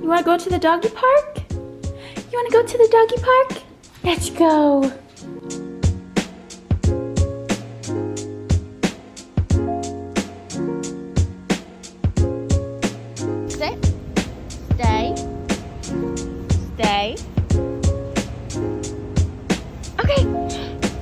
You wanna go to the doggy park? You wanna go to the doggy park? Let's go. Sit. Stay. Stay. Okay,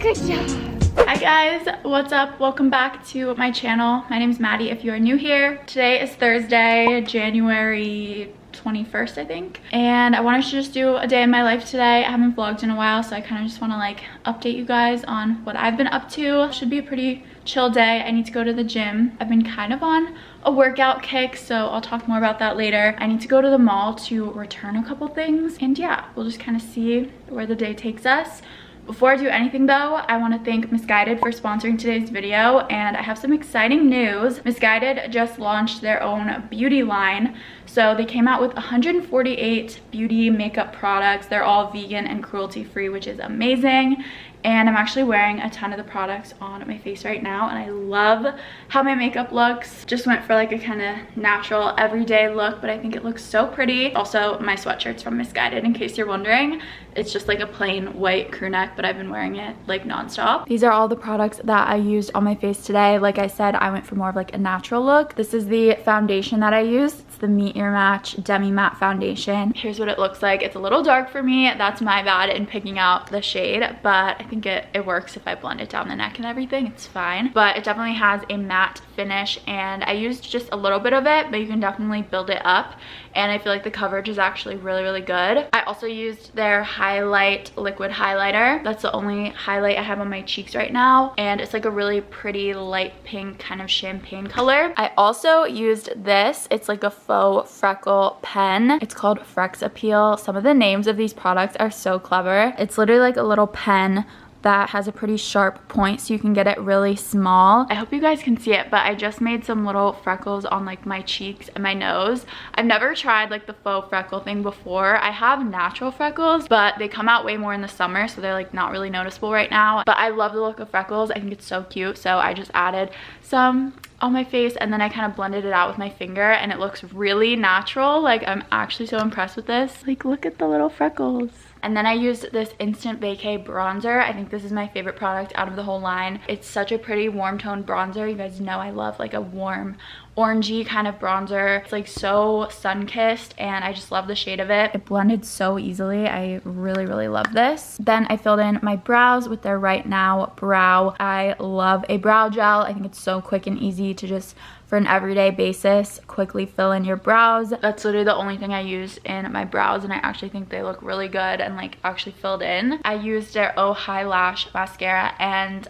good job. Hi guys, what's up? Welcome back to my channel. My name is Maddie if you are new here. Today is Thursday, January 21st, I think. And I wanted to just do a day in my life today. I haven't vlogged in a while, so I kind of just want to like update you guys on what I've been up to. Should be a pretty chill day. I need to go to the gym. I've been kind of on a workout kick, so I'll talk more about that later. I need to go to the mall to return a couple things. And yeah, we'll just kind of see where the day takes us. Before I do anything though, I want to thank Missguided for sponsoring today's video, and I have some exciting news. Missguided just launched their own beauty line. So they came out with 148 beauty makeup products. They're all vegan and cruelty-free, which is amazing. And I'm actually wearing a ton of the products on my face right now, and I love how my makeup looks. Just went for like a kind of natural everyday look, but I think it looks so pretty. Also, my sweatshirt's from Missguided, in case you're wondering. It's just like a plain white crew neck, but I've been wearing it like nonstop. These are all the products that I used on my face today. Like I said, I went for more of like a natural look. This is the foundation that I used. It's the Meet Your Match Demi Matte Foundation. Here's what it looks like. It's a little dark for me. That's my bad in picking out the shade, but I think it works if I blend it down the neck and everything. It's fine. But it definitely has a matte finish, and I used just a little bit of it, but you can definitely build it up. And I feel like the coverage is actually really, really good. I also used their highlight liquid highlighter. That's the only highlight I have on my cheeks right now. And it's like a really pretty light pink kind of champagne color. I also used this. It's like a faux freckle pen. It's called Frex Appeal. Some of the names of these products are so clever. It's literally like a little pen that has a pretty sharp point, so you can get it really small. I hope you guys can see it, but I just made some little freckles on like my cheeks and my nose. I've never tried like the faux freckle thing before. I have natural freckles, but they come out way more in the summer, so they're like not really noticeable right now. But I love the look of freckles. I think it's so cute, so I just added some on my face, and then I kind of blended it out with my finger, and it looks really natural. Like, I'm actually so impressed with this. Like, look at the little freckles. And then I used this Instant Vacay bronzer. I think this is my favorite product out of the whole line. It's such a pretty warm toned bronzer. You guys know I love like a warm orangey kind of bronzer. It's like so sun-kissed, and I just love the shade of it. It blended so easily. I really, really love this. Then I filled in my brows with their Right Now Brow. I love a brow gel. I think it's so quick and easy to just, for an everyday basis, quickly fill in your brows. That's literally the only thing I use in my brows, and I actually think they look really good and like actually filled in. I used their Oh High Lash mascara, and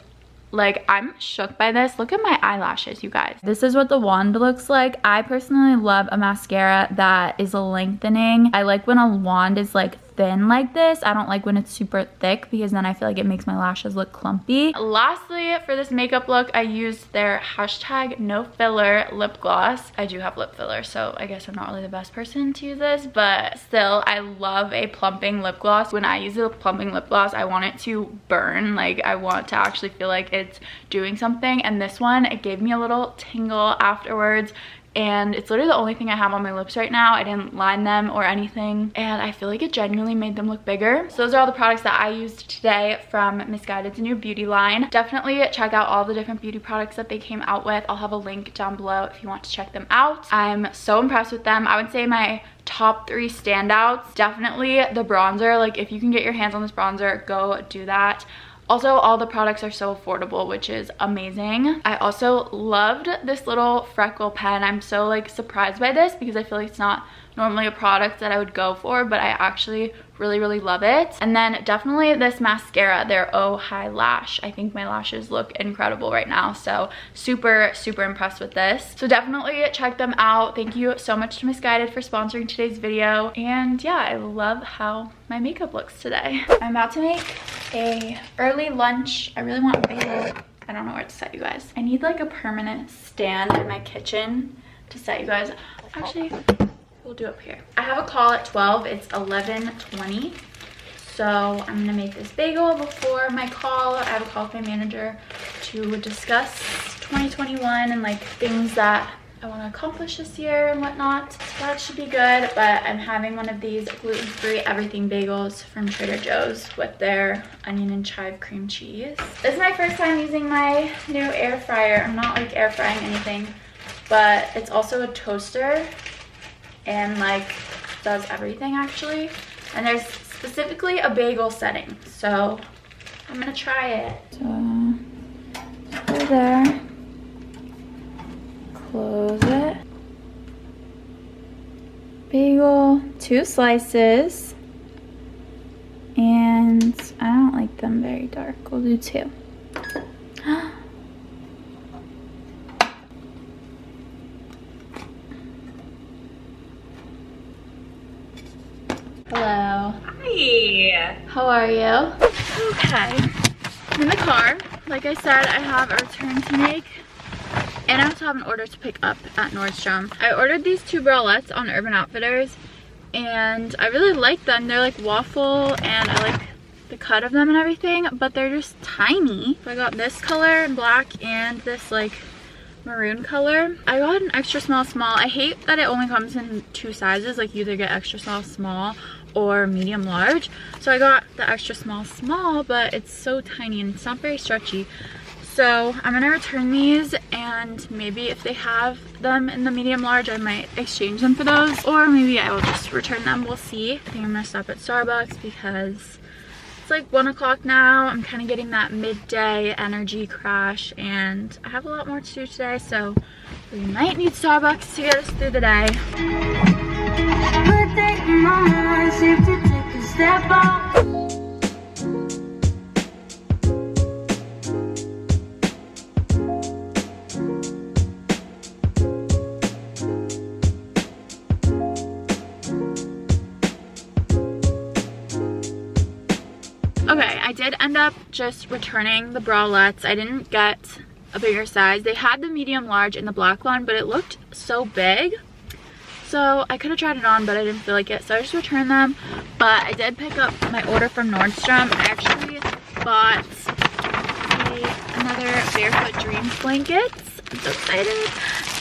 like, I'm shook by this. Look at my eyelashes, you guys. This is what the wand looks like. I personally love a mascara that is lengthening. I like when a wand is like thin like this. I don't like when it's super thick, because then I feel like it makes my lashes look clumpy. Lastly, for this makeup look, I used their hashtag no filler lip gloss. I do have lip filler, so I guess I'm not really the best person to use this, but still, I love a plumping lip gloss. When I use a plumping lip gloss, I want it to burn. Like, I want to actually feel like it's doing something, and this one, it gave me a little tingle afterwards. And it's literally the only thing I have on my lips right now. I didn't line them or anything, and I feel like it genuinely made them look bigger. So those are all the products that I used today from Missguided's new beauty line. Definitely check out all the different beauty products that they came out with. I'll have a link down below if you want to check them out. I'm so impressed with them. I would say my top 3 standouts, definitely the bronzer. Like, if you can get your hands on this bronzer, go do that. Also, all the products are so affordable, which is amazing. I also loved this little freckle pen. I'm so like surprised by this, because I feel like it's not normally a product that I would go for, but I actually really, really love it. And then definitely this mascara, their Oh High Lash. I think my lashes look incredible right now, so super, super impressed with this. So definitely check them out. Thank you so much to Missguided for sponsoring today's video. And yeah, I love how my makeup looks today. I'm about to make a early lunch. I really want a bagel. I don't know where to set you guys. I need like a permanent stand in my kitchen to set you guys. Actually, we'll do up here. I have a call at 12. It's 11:20. So I'm gonna make this bagel before my call. I have a call with my manager to discuss 2021 and like things that I want to accomplish this year and whatnot. So that should be good, but I'm having one of these gluten-free everything bagels from Trader Joe's with their onion and chive cream cheese. This is my first time using my new air fryer. I'm not like air frying anything, but it's also a toaster and like does everything actually. And there's specifically a bagel setting, so I'm gonna try it. So go there, close it. Bagel, 2 slices, and I don't like them very dark. We'll do 2. Hello. Hi. How are you? Okay. I'm in the car. Like I said, I have a return to make. And I also have an order to pick up at Nordstrom. I ordered these 2 bralettes on Urban Outfitters. And I really like them. They're like waffle and I like the cut of them and everything. But they're just tiny. So I got this color in black and this like maroon color. I got an extra small. I hate that it only comes in 2 sizes. Like you either get extra small or medium large. So I got the extra small, but it's so tiny and it's not very stretchy. So I'm gonna return these, and maybe if they have them in the medium large, I might exchange them for those, or maybe I will just return them. We'll see. I think I'm gonna stop at Starbucks because it's like 1 o'clock now. I'm kind of getting that midday energy crash, and I have a lot more to do today, so we might need Starbucks to get us through the day. Okay, I did end up just returning the bralettes. I didn't get a bigger size. They had the medium large in the black one, but it looked so big. So I could have tried it on, but I didn't feel like it. So I just returned them. But I did pick up my order from Nordstrom. I actually bought another Barefoot Dreams blankets. I'm so excited.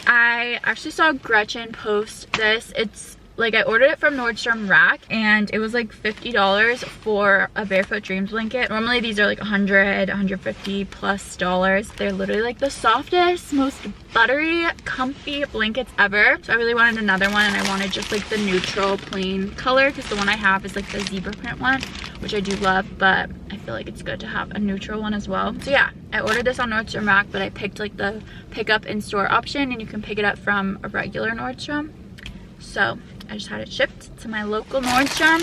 I actually saw Gretchen post this. It's like I ordered it from Nordstrom Rack and it was like $50 for a Barefoot Dreams blanket. Normally these are like $100, $150 plus dollars. They're literally like the softest, most buttery, comfy blankets ever. So I really wanted another one, and I wanted just like the neutral plain color because the one I have is like the zebra print one, which I do love, but I feel like it's good to have a neutral one as well. So yeah, I ordered this on Nordstrom Rack, but I picked like the pickup in-store option, and you can pick it up from a regular Nordstrom. So I just had it shipped to my local Nordstrom,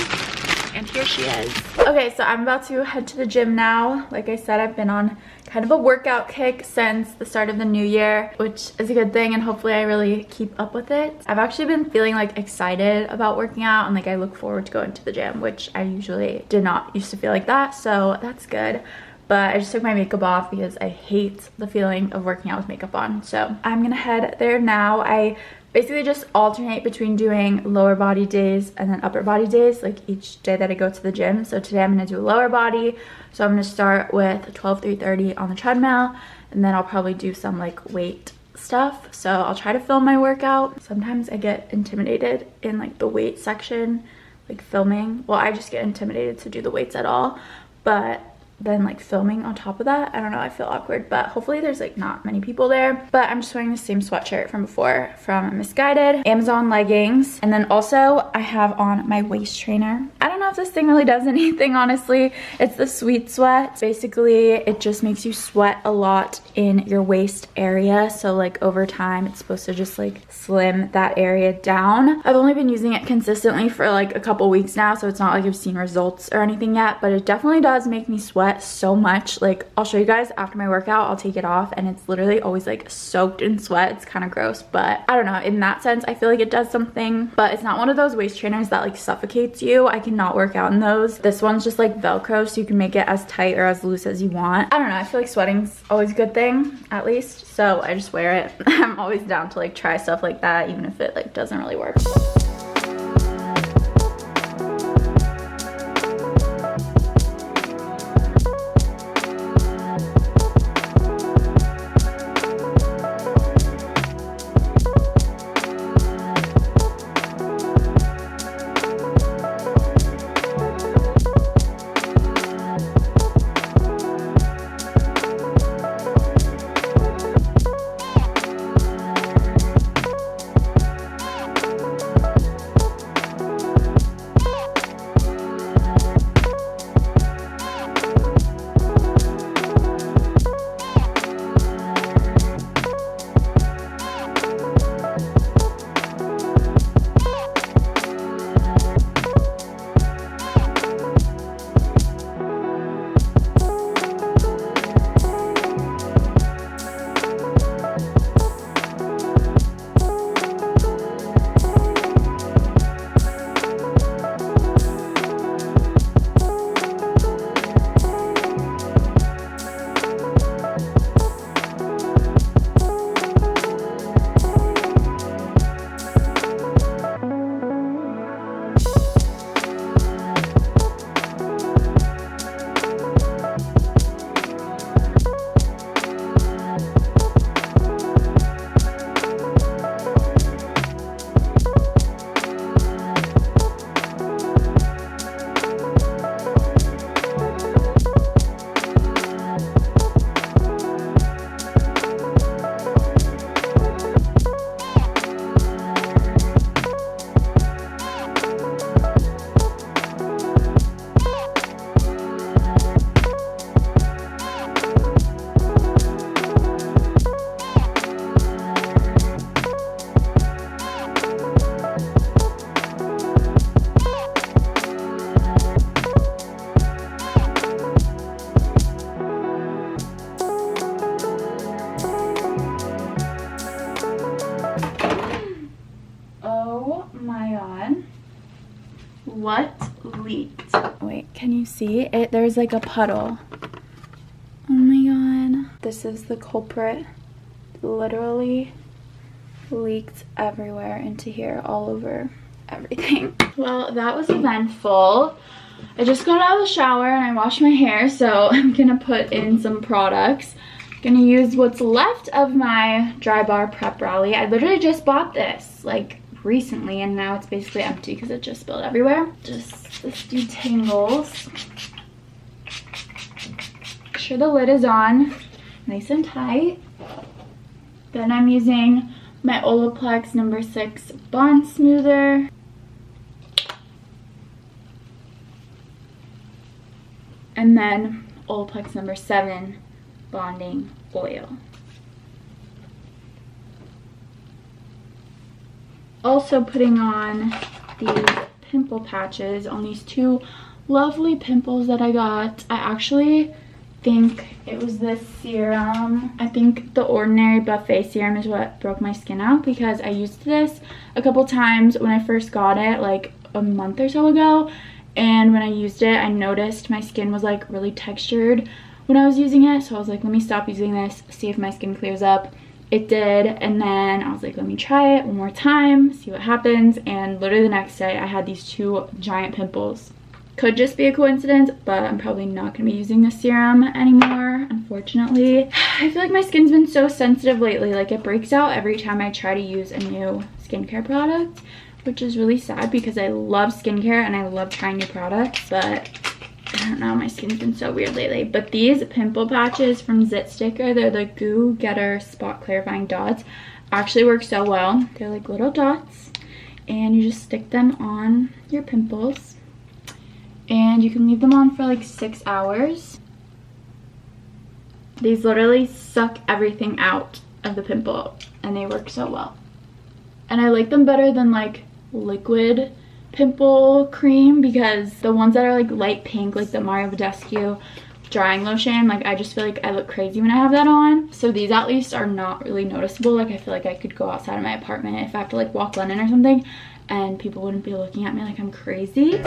and here she is. Okay, so I'm about to head to the gym now. Like I said, I've been on kind of a workout kick since the start of the new year, which is a good thing, and hopefully I really keep up with it. I've actually been feeling like excited about working out, and like I look forward to going to the gym, which I usually did not used to feel like that, so that's good. But I just took my makeup off because I hate the feeling of working out with makeup on. So I'm gonna head there now. I basically just alternate between doing lower body days and then upper body days, like each day that I go to the gym. So today I'm gonna do lower body. So I'm gonna start with 12-3:30 on the treadmill, and then I'll probably do some like weight stuff. So I'll try to film my workout. Sometimes I get intimidated in like the weight section, like filming. Well, I just get intimidated to do the weights at all, but then like filming on top of that, I don't know, I feel awkward, but hopefully there's like not many people there. But I'm just wearing the same sweatshirt from before from Missguided, Amazon leggings, and then also I have on my waist trainer. I don't know if this thing really does anything, honestly. It's the Sweet Sweat. Basically it just makes you sweat a lot in your waist area, so like over time it's supposed to just like slim that area down. I've only been using it consistently for like a couple weeks now, so it's not like I've seen results or anything yet, but it definitely does make me sweat so much. Like I'll show you guys after my workout. I'll take it off and it's literally always like soaked in sweat. It's kind of gross, but I don't know, in that sense I feel like it does something. But it's not one of those waist trainers that like suffocates you. I cannot work out in those. This one's just like Velcro, so you can make it as tight or as loose as you want. I don't know, I feel like sweating's always a good thing, at least, so I just wear it. I'm always down to like try stuff like that, even if it like doesn't really work. what leaked? Wait, can you see it? There's like a puddle. Oh my god. This is the culprit. Literally leaked everywhere into here, all over everything. Well, that was eventful. I just got out of the shower and I washed my hair, so I'm gonna put in some products. I'm gonna use what's left of my Dry Bar Prep Rally. I literally just bought this like recently and now it's basically empty because it just spilled everywhere. Just this detangles. Make sure the lid is on, nice and tight. Then I'm using my Olaplex No. 6 Bond Smoother. And then Olaplex No. 7 Bonding Oil. Also putting on these pimple patches on these two lovely pimples that I got. I actually think it was this serum. I think the Ordinary Buffet serum is what broke my skin out because I used this a couple times when I first got it like a month or so ago, and when I used it I noticed my skin was like really textured when I was using it, so I was like, let me stop using this, see if my skin clears up. It did, and then I was like, let me try it one more time, see what happens, and literally the next day I had these two giant pimples. Could just be a coincidence, but I'm probably not going to be using this serum anymore, unfortunately. I feel like my skin's been so sensitive lately. Like, it breaks out every time I try to use a new skincare product, which is really sad because I love skincare and I love trying new products, but I don't know, my skin's been so weird lately. But these pimple patches from Zit Sticker, they're the Goo Getter Spot Clarifying Dots, actually work so well. They're like little dots, and you just stick them on your pimples. And you can leave them on for like 6 hours. These literally suck everything out of the pimple and they work so well. And I like them better than like liquid pimple cream because the ones that are like light pink, like the Mario Badescu drying lotion, like I just feel like I look crazy when I have that on. So these at least are not really noticeable. Like I feel like I could go outside of my apartment if I have to like walk London or something and people wouldn't be looking at me like I'm crazy.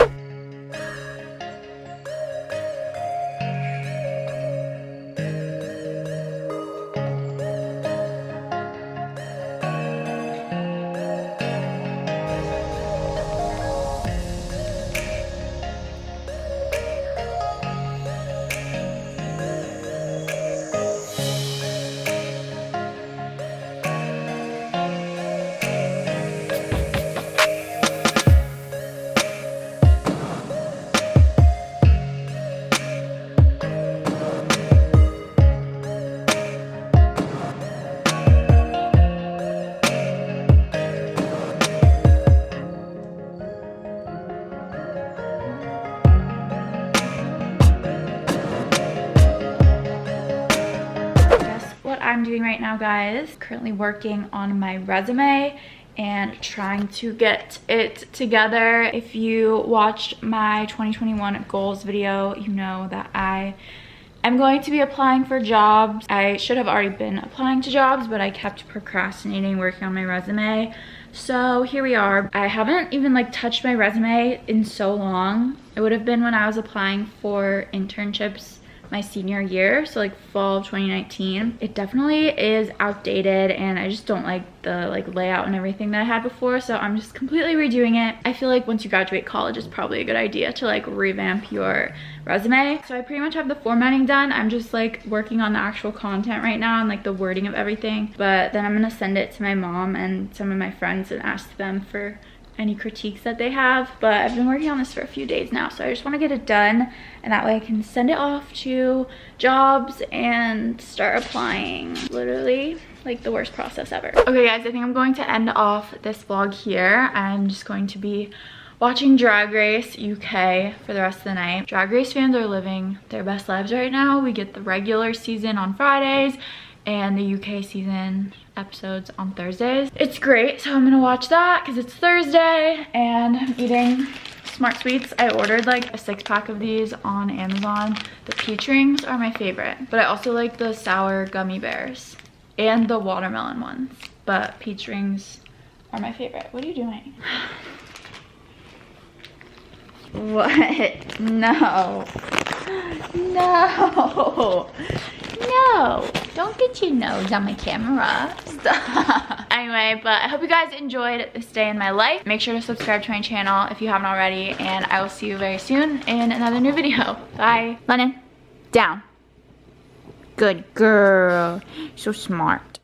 I'm doing right now, guys, currently working on my resume and trying to get it together. If you watched my 2021 goals video, you know that I am going to be applying for jobs. I should have already been applying to jobs, but I kept procrastinating working on my resume. So here we are. I haven't even like touched my resume in so long. It would have been when I was applying for internships my senior year, so like fall of 2019. It definitely is outdated and I just don't like the like layout and everything that I had before, so I'm just completely redoing it. I feel like once you graduate college, it's probably a good idea to like revamp your resume. So I pretty much have the formatting done. I'm just like working on the actual content right now and like the wording of everything, but then I'm gonna send it to my mom and some of my friends and ask them for any critiques that they have. But I've been working on this for a few days now, so I just want to get it done and that way I can send it off to jobs and start applying. Literally like the worst process ever. Okay guys, I think I'm going to end off this vlog here. I'm just going to be watching Drag Race UK for the rest of the night. Drag Race fans are living their best lives right now. We get the regular season on Fridays and the UK season episodes on Thursdays. It's great, so I'm gonna watch that because it's Thursday and I'm eating Smart Sweets. I ordered like a 6-pack of these on Amazon. The peach rings are my favorite, but I also like the sour gummy bears and the watermelon ones, but peach rings are my favorite. What are you doing? What? No. No. No. Don't get your nose on my camera. Stop. Anyway, but I hope you guys enjoyed this day in my life. Make sure to subscribe to my channel if you haven't already, and I will see you very soon in another new video. Bye. Lennon, down. Good girl. So smart.